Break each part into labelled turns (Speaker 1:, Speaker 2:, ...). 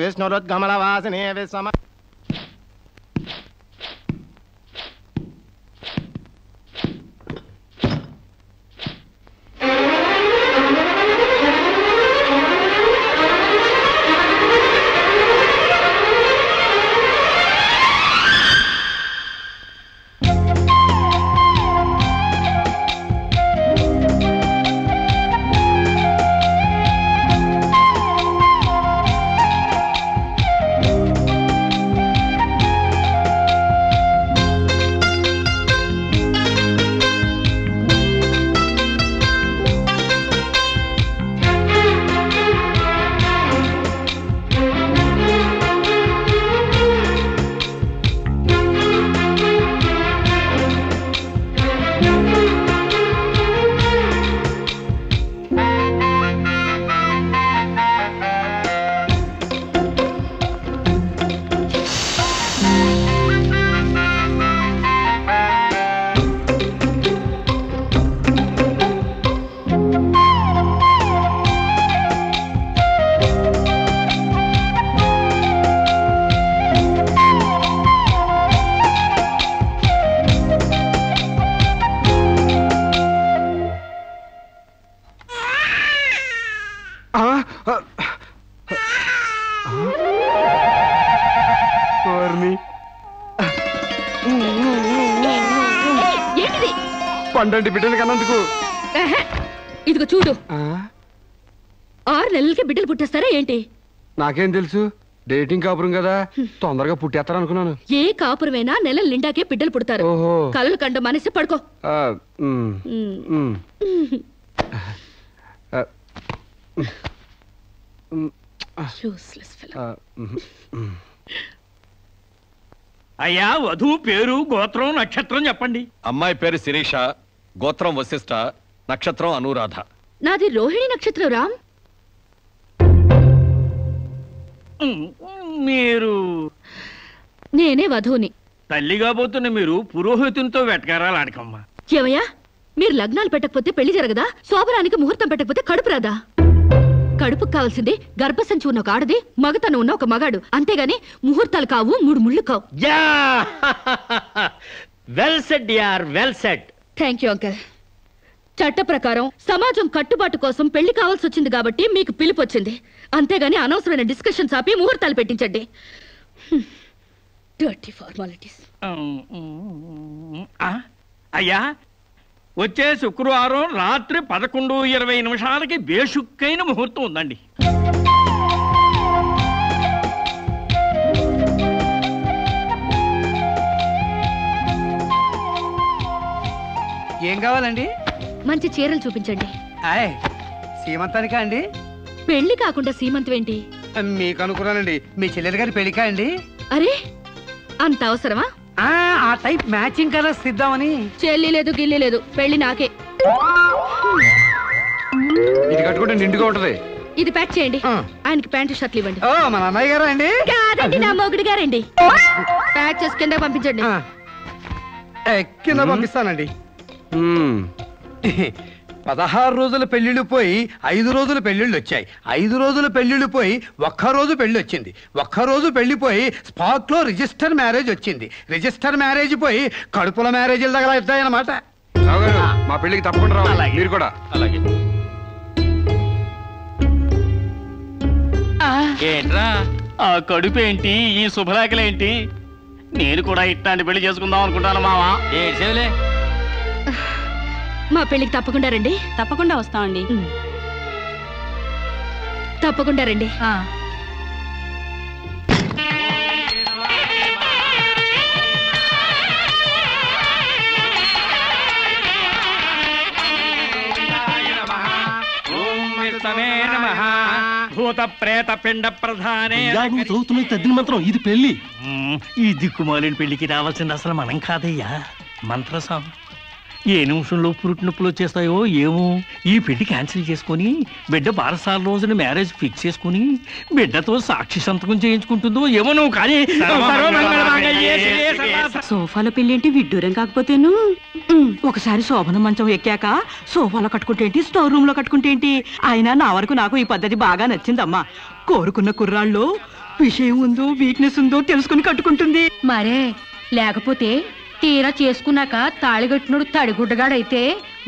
Speaker 1: విష్ణురుద్గమలవాసినే విశ్వమ పండంటి బిడ్డలు కన్నందుకు
Speaker 2: ఇదిగో చూడు 6 నెలలకి బిడ్డలు పుట్టేస్తారా ఏంటి?
Speaker 1: నాకేం తెలుసు, డేటింగ్ కాపురం కదా, తొందరగా పుట్టేస్తారు అనుకున్నాను.
Speaker 2: ఏ కాపురమైనా నెలల నిండాకే బిడ్డలు పుడతారు. కలలు కండ మనిషి పడుకో.
Speaker 3: అయ్యా, వధువు పేరు, గోత్రం, నక్షత్రం చెప్పండి.
Speaker 4: అమ్మాయి పేరు శిరీష, గోత్రం వశిష్ఠ, నక్షత్రం అనురాధ.
Speaker 2: నాది రోహిణి నక్షత్రం. రామ్,
Speaker 3: మీరు?
Speaker 2: నేనే వధువుని.
Speaker 3: తల్లిగా పోతున్న మీరు పురోహితునితో వెటకారాలు ఆడకమ్మా.
Speaker 2: ఏమయ్యా, మీరు లగ్నాలు పెట్టకపోతే పెళ్లి జరగదా? శోభరానికి ముహూర్తం పెట్టకపోతే కడుపు రాదా? కడుపుకు కావాల్సింది గర్భసంచి ఉన్న ఒక ఆడది, మగతను ఉన్న ఒక మగాడు, అంతేగాని ముహూర్తాలు కావు, 3 ముళ్ళు కావు.
Speaker 3: వెల్ సెడ్ యార్, well said.
Speaker 2: Thank you uncle. చట్ట ప్రకారం సమాజం కట్టుబాటు కోసం పెళ్లి కావాల్సి వచ్చింది కాబట్టి మీకు పిలుపు వచ్చింది, అంతేగాని అనవసరమైన డిస్కషన్స్ ఆపి ముహూర్తాలు పెట్టించండి. Dirty formalities.
Speaker 3: అయ్యా, వచ్చే శుక్రవారం రాత్రి 11:20 బేషుక్కైన ముహూర్తం ఉందండి.
Speaker 5: ఏం కావాలండి?
Speaker 2: మంచి చీరలు చూపించండి.
Speaker 5: సీమంతానికా అండి?
Speaker 2: పెళ్లి కాకుండా సీమంతం ఏంటి?
Speaker 5: మీకు అనుకున్నానండి, మీ చెల్లెలు గారి పెళ్లికా అండి?
Speaker 2: అరే, అంత అవసరమా?
Speaker 5: ఆ టైప్ మ్యాచింగ్ కలర్స్ ఇద్దామని.
Speaker 2: చెల్లి లేదు, గిల్లి లేదు, పెళ్లి నాకే.
Speaker 1: ఇది కట్టుకుంటే నిండుగా ఉంటది.
Speaker 2: ఇది ప్యాక్ చేయండి. ఆయనకి ప్యాంటు షర్ట్లు ఇవ్వండి.
Speaker 5: మన అన్నయ్య గారా అండి?
Speaker 2: కాదండి, నా మొగుడు గారండి. ప్యాక్ చేసి కింద పంపించండి.
Speaker 5: కింద పంపిస్తానండి. 16 రోజుల పెళ్లిళ్ళు పోయి 5 రోజుల పెళ్లిళ్ళు వచ్చాయి. 5 రోజుల పెళ్లిళ్ళు పోయి 1 రోజు పెళ్లి వచ్చింది. 1 రోజు పెళ్లిపోయి స్పాట్ లో రిజిస్టర్ మ్యారేజ్ వచ్చింది. రిజిస్టర్ మ్యారేజ్ పోయి కడుపుల మ్యారేజ్ల దగ్గర అవుతాయన్నమాట.
Speaker 1: మా పెళ్లికి తప్పకుండా రావాలి, మీరు కూడా.
Speaker 3: అలాగే. ఏంట్రా ఆ కడుపేంటి, ఈ శుభలేఖలేంటి? నేను కూడా ఇట్లాంటి పెళ్లి చేసుకుందాం అనుకుంటాను మావా. ఏడ్చేవులే.
Speaker 2: మా పెళ్లికి తప్పకుండా రండి.
Speaker 6: తప్పకుండా వస్తామండి.
Speaker 2: తప్పకుండా రండి.
Speaker 3: భూత ప్రేత పిండ ప్రధానే.
Speaker 7: చదువుతున్న తద్దిన మంత్రం ఇది పెళ్లి.
Speaker 3: ఈ దిక్కుమాలిన పెళ్లికి రావాల్సింది అసలు మనం కాదయ్యా, మంత్రసాం. ఏ నిమిషంలో పురుటి నొప్పులు వచ్చేస్తాయో ఏమో. ఈ పెళ్లి క్యాన్సిల్ చేసుకుని బిడ్డ 12 రోజున మ్యారేజ్ ఫిక్స్ చేసుకుని బిడ్డతో సాక్షి సంతకం చేయించుకుంటుందో ఏమో. నువ్వు కానీ
Speaker 6: సోఫాలో పెళ్ళేంటి విడ్డూరం కాకపోతేను. ఒకసారి శోభన మంచం ఎక్కాక సోఫాలో కట్టుకుంటేంటి, స్టోర్ రూమ్ లో కట్టుకుంటేంటి. అయినా నా వరకు నాకు ఈ పద్ధతి బాగా నచ్చిందమ్మా. కోరుకున్న కుర్రాళ్ళు విషయం ఉందో వీక్నెస్ ఉందో తెలుసుకుని కట్టుకుంటుంది.
Speaker 8: మరే లేకపోతే తీరా చేసుకున్నాక తాళిగట్టినోడు తడిగుడ్డగాడైతే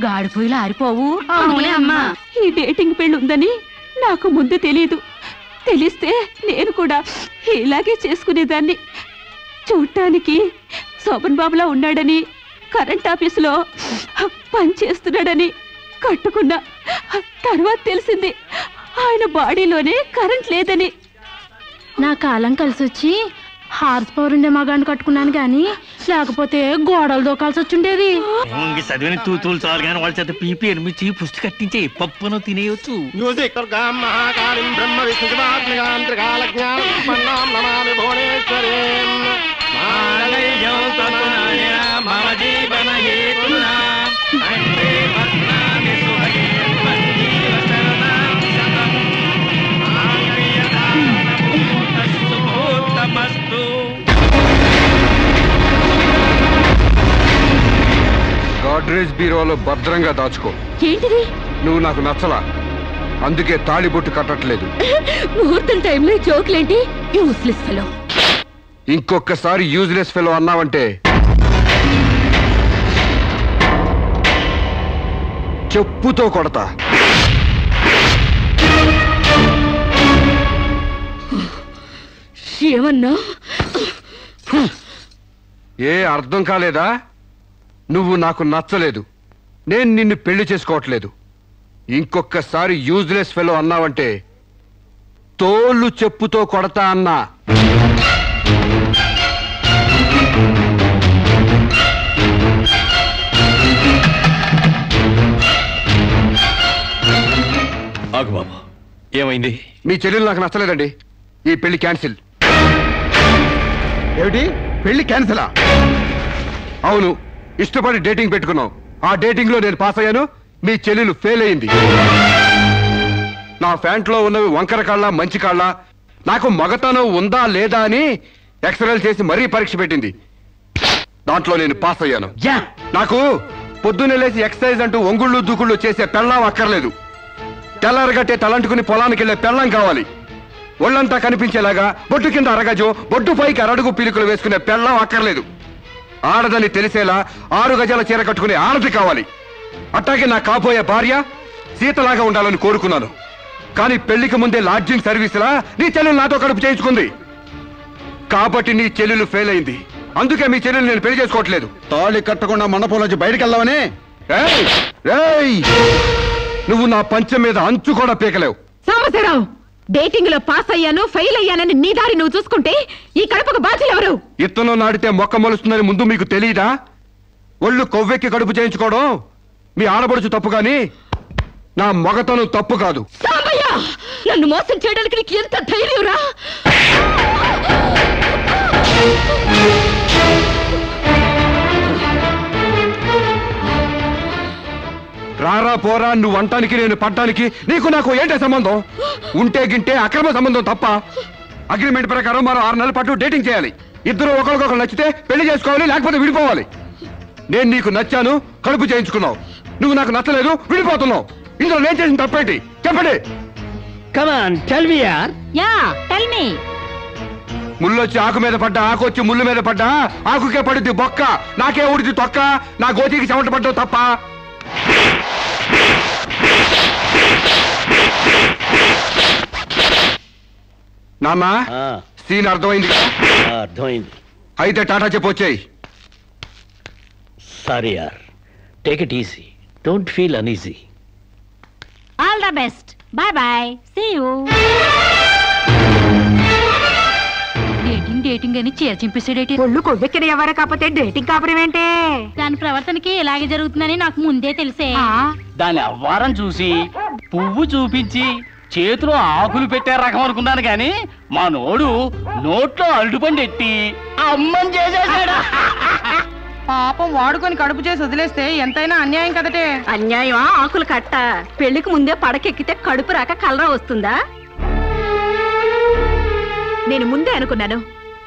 Speaker 8: గాడిపోయిలు ఆరిపోవు.
Speaker 6: అవునే అమ్మా. ఈ డేటింగ్ పెళ్లి ఉందని నాకు ముందు తెలియదు. తెలిస్తే నేను కూడా ఇలాగే చేసుకునేదాన్ని. చూడటానికి శోభన్ బాబులా ఉన్నాడని, కరెంట్ ఆఫీసులో పని చేస్తున్నాడని కట్టుకున్నా. తర్వాత తెలిసింది ఆయన బాడీలోనే కరెంట్ లేదని.
Speaker 8: నా కాలం కలిసి వచ్చి హార్స్ పవర్ ఉండే మగాన్ని కట్టుకున్నాను గాని లేకపోతే గోడలు దూకాల్సి వచ్చుండేది.
Speaker 3: చదివిన తూతులు చాలు కానీ వాళ్ళ చేత పీపీ ఎనిమిది పుష్టి కట్టించే పప్పును తినేయచ్చు.
Speaker 1: గాడ్రేజ్ బీరోలో భద్రంగా దాచుకో.
Speaker 2: ఏంటిది?
Speaker 1: నువ్వు నాకు నచ్చలా, అందుకే తాళిబొట్టు కట్టట్లేదు.
Speaker 2: ముహూర్తం టైంలో జోకులేంటి? Useless fellow.
Speaker 1: ఇంకొకసారి యూజ్లెస్ ఫెలో అన్నావంటే చెప్పుతో కొడతా.
Speaker 2: ఏమన్నా?
Speaker 1: ఏ అర్థం కాలేదా? నువ్వు నాకు నచ్చలేదు, నేను నిన్ను పెళ్లి చేసుకోవట్లేదు. ఇంకొకసారి యూజ్లెస్ ఫెలో అన్నావంటే తోళ్ళు చెప్పుతో కొడతా అన్నా.
Speaker 4: ఆగు బాబు, ఏమైంది?
Speaker 1: మీ చెల్లెలు నాకు నచ్చలేదండి, ఈ పెళ్లి క్యాన్సిల్.
Speaker 5: ఏమిటి పెళ్లి క్యాన్సిలా?
Speaker 1: అవును, ఇష్టపడి డేటింగ్ పెట్టుకున్నాం. ఆ డేటింగ్ లో నేను పాస్ అయ్యాను, మీ చెల్లెలు ఫెయిల్ అయింది. నా ఫ్యాంట్లో ఉన్నవి వంకర కాళ్ళ మంచి కాళ్ళ, నాకు మగతనం ఉందా లేదా అని ఎక్స్రేలు చేసి మరీ పరీక్ష పెట్టింది. దాంట్లో నేను పాస్ అయ్యాను. నాకు పొద్దున్నే లేచి ఎక్సర్సైజ్ అంటూ ఒంగుళ్ళు దూకుళ్ళు చేసే పెళ్ళాం అక్కర్లేదు. తెల్లారగట్టే తలంటుకుని పొలానికి వెళ్లే పెళ్ళం కావాలి. ఒళ్ళంతా కనిపించేలాగా బొట్టు కింద అరగజో, బొట్టు పైకి అరడుగు పీలికలు వేసుకునే పెళ్ళం అక్కర్లేదు. ఆడదని తెలిసేలా 6 గజాల చీర కట్టుకునే ఆడది కావాలి. అట్టాగే నా కాబోయే భార్య సీతలాగా ఉండాలని కోరుకున్నాను. కానీ పెళ్లికి ముందే లాడ్జింగ్ సర్వీసులా నీ చెల్లెలు నాతో కడుపు చేయించుకుంది. కాబట్టి నీ చెల్లెలు ఫెయిల్ అయింది. అందుకే మీ చెల్లెలు నేను పెళ్లి చేసుకోవట్లేదు.
Speaker 5: తాళి కట్టకుండా మండపం నుంచి బయటికి వెళ్దామని.
Speaker 1: నువ్వు నా పంచం మీద అంచు కూడా పీకలేవు.
Speaker 2: సాంబశివరావు, డేటింగ్ లో పాస్ అయ్యాను ఫెయిల్ అయ్యానని నీ దారి నువ్వు చూసుకుంటే ఈ కడపకు బాధ్యులు ఎవరు?
Speaker 1: ఇత్తనం నాడితే మొక్క మొలుస్తుందని ముందు మీకు తెలియదా? ఒళ్ళు కొవ్వెక్కి కడుపు చేయించుకోవడం మీ ఆడబడుచు తప్పు గాని నా మగతనం తప్పు కాదు.
Speaker 2: సాంబయ్య, నన్ను మోసం చేయడానికి నీకు ఎంత ధైర్యం రా?
Speaker 1: రారా పోరా, నువ్వు అంటానికి నేను పడ్డానికి నీకు నాకు ఏంటే సంబంధం? ఉంటే గింటే అక్రమ సంబంధం తప్ప. అగ్రిమెంట్ ప్రకారం మరో 6 నెలల పాటు డేటింగ్ చేయాలి. ఇద్దరు ఒకరికొకరు నచ్చితే పెళ్లి చేసుకోవాలి, లేకపోతే విడిపోవాలి. నేను నీకు నచ్చాను, కడుపు చేయించుకున్నావు. నువ్వు నాకు నచ్చలేదు, విడిపోతున్నావు. ఇందులో నేను చేసిన తప్పేంటి చెప్పండి. ముళ్ళొచ్చి ఆకు మీద పడ్డా, ఆకు వచ్చి ముళ్ళు మీద పడ్డా, ఆకుకే పడుద్ది బొక్క, నాకే ఊడిది తొక్క. నా గోతికి చెమట పడ్డావు తప్ప. నాన్నా, సీన్ అర్థమైంది?
Speaker 3: అర్థమైంది.
Speaker 1: అయితే టాటా చెప్పొచ్చాయి.
Speaker 3: సారీ యార్, take it easy, don't feel uneasy.
Speaker 8: All the best, bye bye, see you. Dating అని చీర చింపేసాడేటి.
Speaker 6: ఒళ్ళు కొవ్వెక్కిన ఎవరు కాకపోతే డేటింగ్ కాపురం ఏంటే?
Speaker 8: దాని ప్రవర్తనకి ఇలాగే జరుగుతుందని నాకు ముందే తెలిసే.
Speaker 3: దాని అవ్వారం చూసి పువ్వు చూపించి చేతిలో ఆకులు పెట్టే రకం అనుకున్నాను కానీ మా నోడు నోట్లో అరటిపండు ఎట్టి అమ్మని చేసేసాడు.
Speaker 6: పాపం వాడుకొని కడుపు చేసి వదిలేస్తే ఎంతైనా అన్యాయం కదటే. అన్యాయమా? ఆకులు కట్ట. పెళ్లికి ముందే పడకెక్కితే కడుపు రాక కలరా వస్తుందా?
Speaker 2: నేను ముందే అనుకున్నాను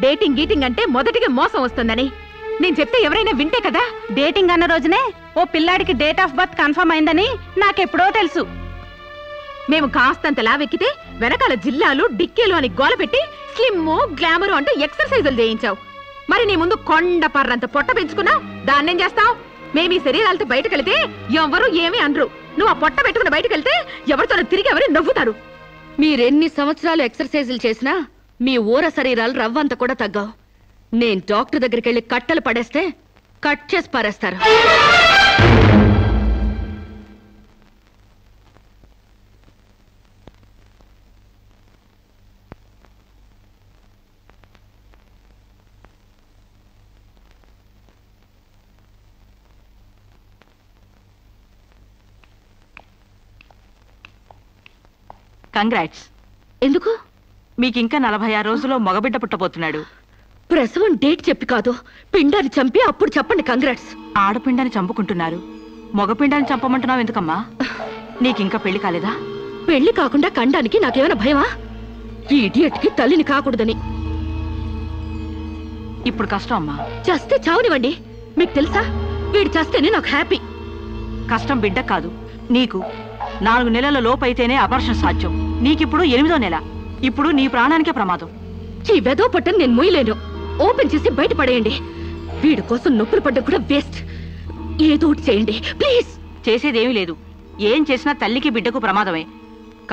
Speaker 2: డేటింగ్ గీటింగ్ అంటే మొదటిగా మోసం వస్తుందని. నేను చెప్తే ఎవరైనా వింటే కదా.
Speaker 6: డేటింగ్ అన్న రోజునే ఓ పిల్లాడికి డేట్ ఆఫ్ బర్త్ కన్ఫర్మ్ అయిందని నాకెప్పుడో తెలుసు.
Speaker 2: మేము కాస్తంత లావెక్కితే వెనకాల జిల్లాలు డిక్కీలు అని గోల పెట్టి
Speaker 6: స్లిమ్ గ్లామర్ అంటూ ఎక్సర్సైజులు చేయించావు. మరి నీ ముందు కొండ పర్రంత పొట్ట పెంచుకున్నావు, దాన్నేం చేస్తావు? మేము ఈ శరీరాలతో బయటకు వెళితే ఎవరు ఏమీ అనరు. నువ్వు ఆ పొట్ట పెట్టుకుని బయటకు వెళ్తే ఎవరితో తిరిగి ఎవరు నవ్వుతారు.
Speaker 2: మీరెన్ని సంవత్సరాలు ఎక్సర్సైజులు చేసినా మీ ఊర శరీరాలు రవ్వంత కూడా తగ్గావు. నేను డాక్టర్ దగ్గరికి వెళ్ళి కట్టలు పడేస్తే కట్ చేసి పారేస్తారు.
Speaker 6: కంగ్రాట్స్.
Speaker 2: ఎందుకు?
Speaker 6: మీకింకా 46 రోజుల్లో మగబిడ్డ పుట్టబోతున్నాడు.
Speaker 2: ప్రసవం డేట్ చెప్పి కాదు, పిండాన్ని చంపి అప్పుడు చెప్పండి కంగ్రాట్స్.
Speaker 6: ఆడపిండాన్ని చంపుకుంటున్నారు, మగపిండాన్ని చంపమంటున్నావు ఎందుకమ్మా? నీకింకా పెళ్లి కాలేదా?
Speaker 2: పెళ్లి కాకుండా కండానికి నాకేమైనా భయమా? ఈ ఇడియట్కి తల్లిని కాకూడదని.
Speaker 6: ఇప్పుడు కష్టం అమ్మా.
Speaker 2: చస్తే చావునివ్వండి. మీకు తెలుసా, వీడు చస్తేనే నాకు హ్యాపీ.
Speaker 6: కష్టం బిడ్డ కాదు నీకు. 4 నెలల లోపైతేనే అబార్షన్ సాధ్యం. నీకిప్పుడు 8వ నెల. ఇప్పుడు నీ ప్రాణానికే ప్రమాదం.
Speaker 2: ఈ వెదో పట్టని నేను మొయ్యలేను. ఓపెన్ చేసి బయట పడేయండి. వీడి కోసం నొప్పులు పడ్డం కూడా వేస్ట్. ఏదో ఒకటి చేయండి ప్లీజ్.
Speaker 6: చేసేదేమీ లేదు. ఏం చేసినా తల్లికి బిడ్డకు ప్రమాదమే.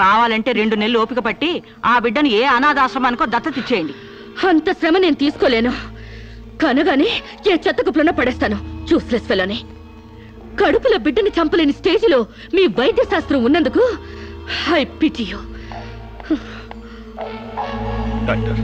Speaker 6: కావాలంటే 2 నెలలు ఓపిక పట్టి ఆ బిడ్డను ఏ అనాథాశ్రమానికో దత్తతిచ్చేయండి.
Speaker 2: అంత శ్రమ నేను తీసుకోలేను. కనగానే ఏ చెత్త కుప్పలోనో పడేస్తాను. చూస్లెస్ ఫెలోని. కడుపులో బిడ్డని చంపలేని స్టేజిలో మీ వైద్య శాస్త్రం ఉన్నందుకు ఐ పిటీ యు.
Speaker 4: డాక్టర్